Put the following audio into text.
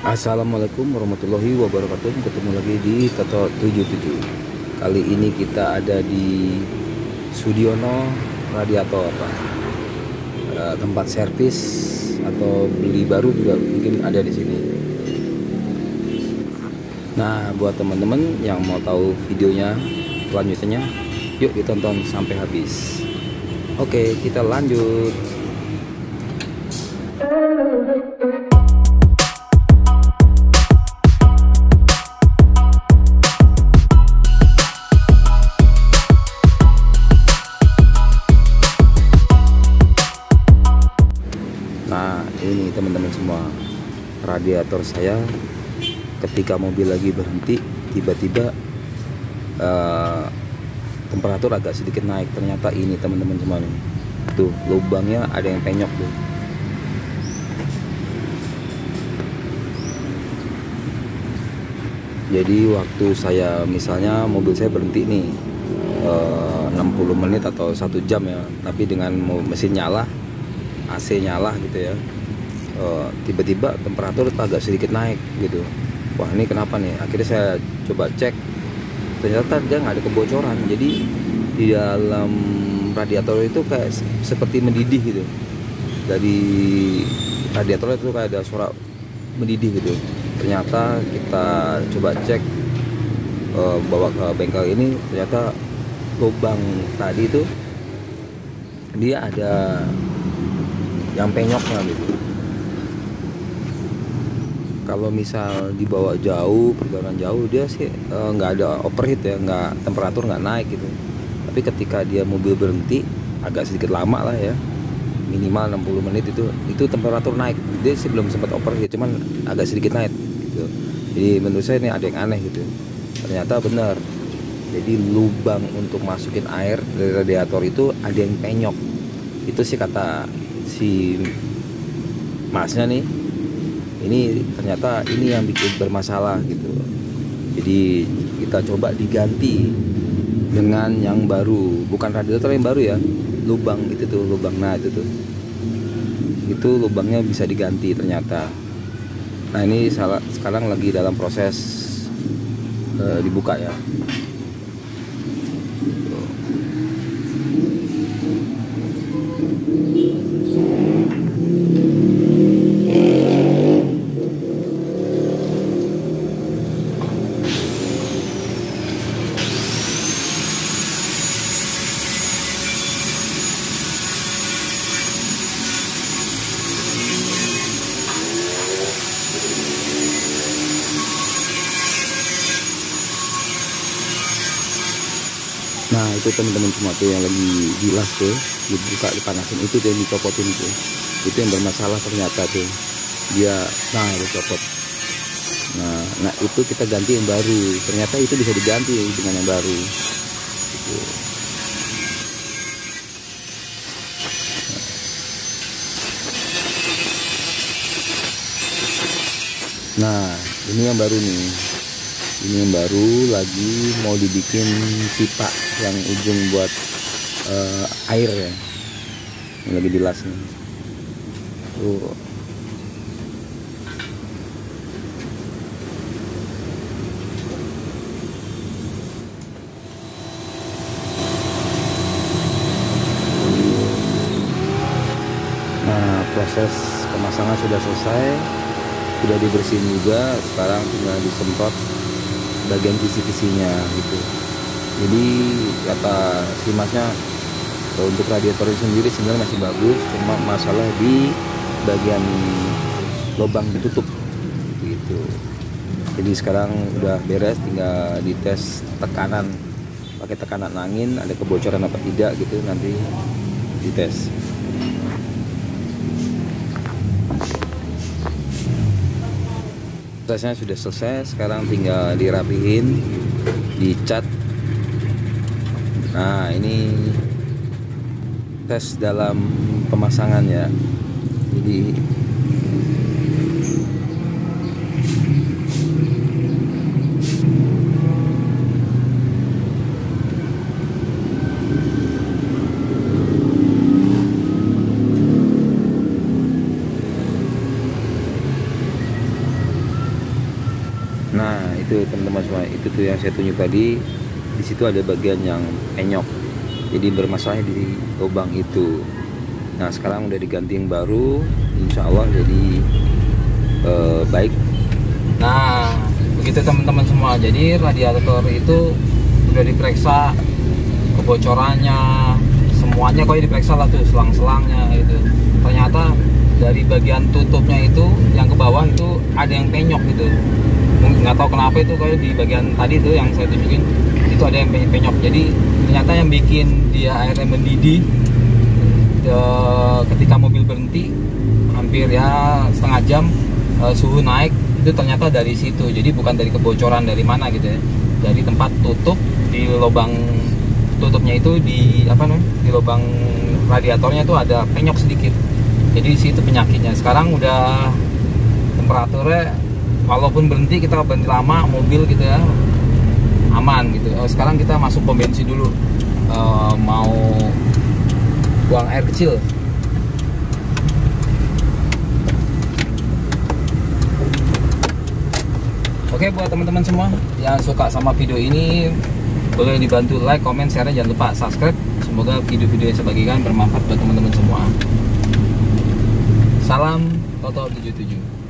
Assalamualaikum warahmatullahi wabarakatuh. Ketemu lagi di Toto 77. Kali ini kita ada di Sudiono Radiator, tempat servis atau beli baru juga mungkin ada di sini. Nah, buat teman-teman yang mau tahu videonya selanjutnya, yuk ditonton sampai habis. Oke, kita lanjut. Nah, ini teman-teman semua, radiator saya ketika mobil lagi berhenti, tiba-tiba temperatur agak sedikit naik. Ternyata ini teman-teman semua nih, tuh lubangnya ada yang penyok tuh. Jadi waktu saya misalnya mobil saya berhenti nih 60 menit atau 1 jam ya, tapi dengan mesin nyala, AC nyala gitu ya, tiba-tiba temperatur agak sedikit naik gitu. Wah, ini kenapa nih? Akhirnya saya coba cek, ternyata dia nggak ada kebocoran. Jadi di dalam radiator itu kayak seperti mendidih gitu. Dari radiator itu kayak ada suara mendidih gitu. Ternyata kita coba cek, bawa ke bengkel ini, ternyata lubang tadi itu dia ada yang penyoknya gitu. Kalau misal dibawa jauh, perjalanan jauh, dia sih nggak ada overheat ya, nggak, temperatur nggak naik gitu. Tapi ketika dia mobil berhenti agak sedikit lama lah ya, minimal 60 menit itu temperatur naik. Dia sih belum sempat overheat, cuman agak sedikit naik gitu. Jadi menurut saya ini ada yang aneh gitu. Ternyata benar. Jadi lubang untuk masukin air dari radiator itu ada yang penyok. Itu sih kata si masnya nih, ini ternyata ini yang bikin bermasalah gitu. Jadi kita coba diganti dengan yang baru, bukan radiator yang baru ya, lubang itu tuh, lubang, nah itu tuh, itu lubangnya bisa diganti ternyata. Nah, ini sekarang lagi dalam proses dibuka ya. Nah, itu teman-teman semua tuh yang lagi dilas tuh, dibuka, dipanasin, itu tuh yang dicopotin tuh. Itu yang bermasalah ternyata tuh. Dia, nah itu copot. Nah itu kita ganti yang baru. Ternyata itu bisa diganti dengan yang baru. Gitu. Nah, ini yang baru nih. Ini yang baru lagi mau dibikin pipa yang ujung buat air ya, yang lagi dilas nih. Tuh. Nah, proses pemasangan sudah selesai, sudah dibersihin juga. Sekarang tinggal disemprot bagian kisi-kisinya gitu. Jadi kata si masnya, untuk radiator itu sendiri sebenarnya masih bagus, cuma masalah di bagian lubang ditutup gitu. Jadi sekarang udah beres, tinggal dites tekanan, pakai tekanan angin, ada kebocoran apa tidak gitu, nanti dites. Prosesnya sudah selesai, sekarang tinggal dirapihin, dicat. Nah, ini tes dalam pemasangan ya. Jadi Nah itu teman-teman semua, itu tuh yang saya tunjuk tadi. Di situ ada bagian yang penyok, jadi bermasalah di lubang itu. Nah sekarang udah diganti yang baru, insya Allah jadi baik. Nah begitu teman-teman semua, jadi radiator itu udah diperiksa kebocorannya, semuanya kok diperiksa lah tuh, selang-selangnya gitu. Ternyata dari bagian tutupnya itu yang ke bawah itu ada yang penyok gitu. Nggak tahu kenapa itu, kayak di bagian tadi tuh yang saya tunjukin itu ada yang penyok. Jadi ternyata yang bikin dia akhirnya mendidih ketika mobil berhenti hampir ya setengah jam, suhu naik, itu ternyata dari situ. Jadi bukan dari kebocoran dari mana gitu ya, dari tempat tutup di lubang tutupnya itu, di apa namanya, di lubang radiatornya itu ada penyok sedikit. Jadi di situ penyakitnya. Sekarang udah temperaturnya, walaupun berhenti, kita berhenti lama mobil gitu ya, aman gitu. Sekarang kita masuk pom bensin dulu, mau buang air kecil. Oke, buat teman-teman semua yang suka sama video ini, boleh dibantu like, comment, share, jangan lupa subscribe. Semoga video-video yang saya bagikan bermanfaat buat teman-teman semua. Salam Toto 77.